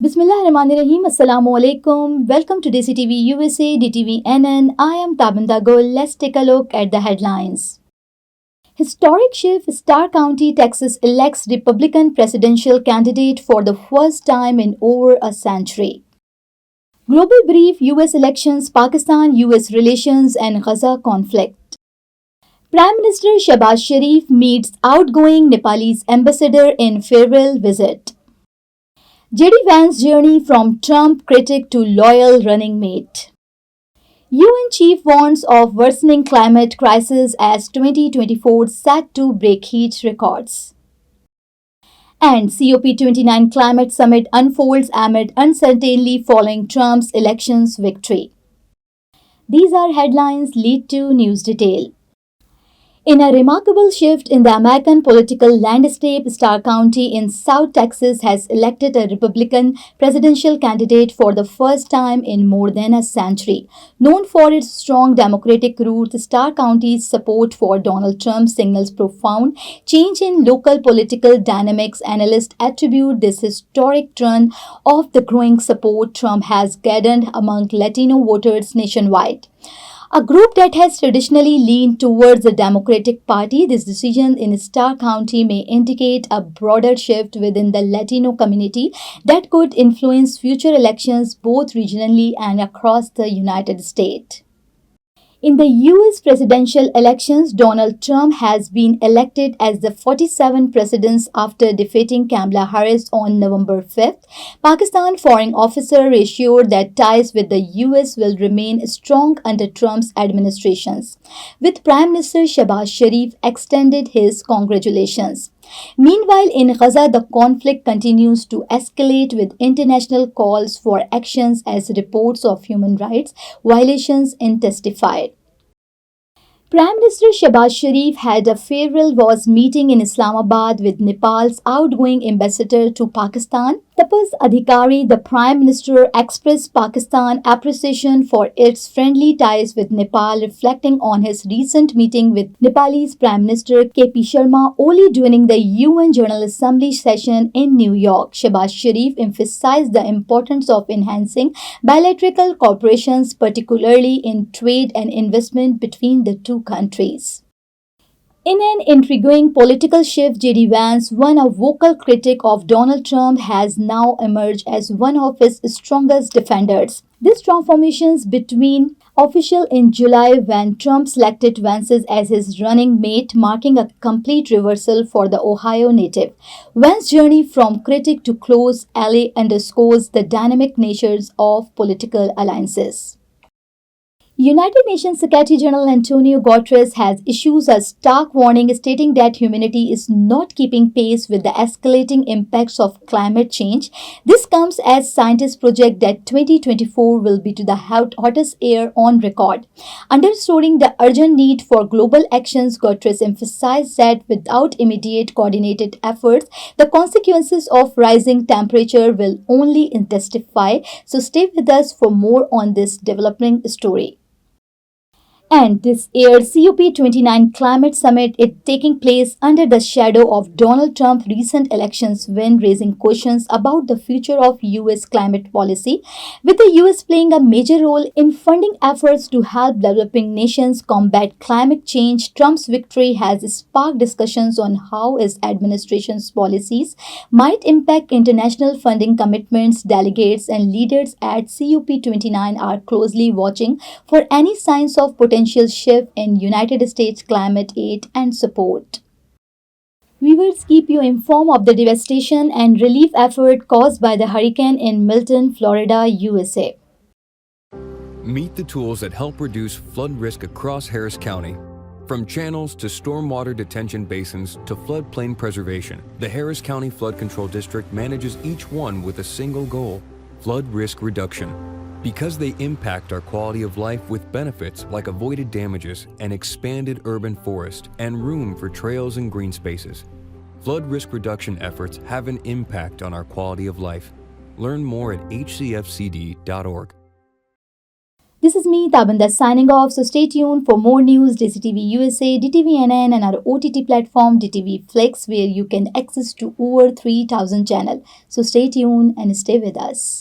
Bismillahirrahmanirrahim. Assalamu alaikum. Welcome to Desi TV USA, DTV NN. I am Tabinda Gul. Let's take a look at the headlines. Historic shift: Starr County, Texas elects Republican presidential candidate for the first time in over a century. Global brief: US elections, Pakistan-U.S. relations and Gaza conflict. Prime Minister Shehbaz Sharif meets outgoing Nepalese ambassador in farewell visit. J.D. Vance's journey from Trump critic to loyal running mate. UN chief warns of worsening climate crisis as 2024 set to break heat records. And COP29 climate summit unfolds amid uncertainty following Trump's elections victory. These are headlines. Lead to news detail. In a remarkable shift in the American political landscape, Starr County in South Texas has elected a Republican presidential candidate for the first time in more than a century. Known for its strong Democratic roots, Starr County's support for Donald Trump signals profound change in local political dynamics. Analysts attribute this historic trend of the growing support Trump has gathered among Latino voters nationwide. A group that has traditionally leaned towards the Democratic Party. This decision in Starr County may indicate a broader shift within the Latino community that could influence future elections both regionally and across the United States. In the U.S. presidential elections, Donald Trump has been elected as the 47th president after defeating Kamala Harris on November 5th. Pakistan Foreign Office assured that ties with the U.S. will remain strong under Trump's administrations, with Prime Minister Shehbaz Sharif extended his congratulations. Meanwhile, in Gaza, the conflict continues to escalate with international calls for actions as reports of human rights violations intensified. Prime Minister Shehbaz Sharif had a farewell meeting in Islamabad with Nepal's outgoing ambassador to Pakistan, Tapas Adhikari. The Prime Minister expressed Pakistan's appreciation for its friendly ties with Nepal, reflecting on his recent meeting with Nepalese Prime Minister K.P. Sharma Oli during the UN General Assembly session in New York. Shehbaz Sharif emphasized the importance of enhancing bilateral cooperation, particularly in trade and investment between the two countries. In an intriguing political shift, J.D. Vance, one a vocal critic of Donald Trump, has now emerged as one of his strongest defenders. This transformation between official in July when Trump selected Vance as his running mate, marking a complete reversal for the Ohio native. Vance's journey from critic to close ally underscores the dynamic natures of political alliances. United Nations Secretary General Antonio Guterres has issued a stark warning stating that humanity is not keeping pace with the escalating impacts of climate change. This comes as scientists project that 2024 will be the hottest year on record. Underscoring the urgent need for global actions, Guterres emphasized that without immediate coordinated efforts, the consequences of rising temperature will only intensify. So stay with us for more on this developing story. And this year's COP29 climate summit is taking place under the shadow of Donald Trump's recent elections win, raising questions about the future of U.S. climate policy. With the U.S. playing a major role in funding efforts to help developing nations combat climate change, Trump's victory has sparked discussions on how his administration's policies might impact international funding commitments. Delegates and leaders at COP29 are closely watching for any signs of potential shift in United States climate aid and support. We will keep you informed of the devastation and relief effort caused by the hurricane in Milton, Florida, USA. Meet the tools that help reduce flood risk across Harris County. From channels to stormwater detention basins to floodplain preservation, the Harris County Flood Control District manages each one with a single goal: flood risk reduction. Because they impact our quality of life with benefits like avoided damages, an expanded urban forest, and room for trails and green spaces. Flood risk reduction efforts have an impact on our quality of life. Learn more at hcfcd.org. This is me, Tabanda, signing off. So stay tuned for more news, Desi TV USA, DTVNN, and our OTT platform, DTV Flex, where you can access to over 3,000 channels. So stay tuned and stay with us.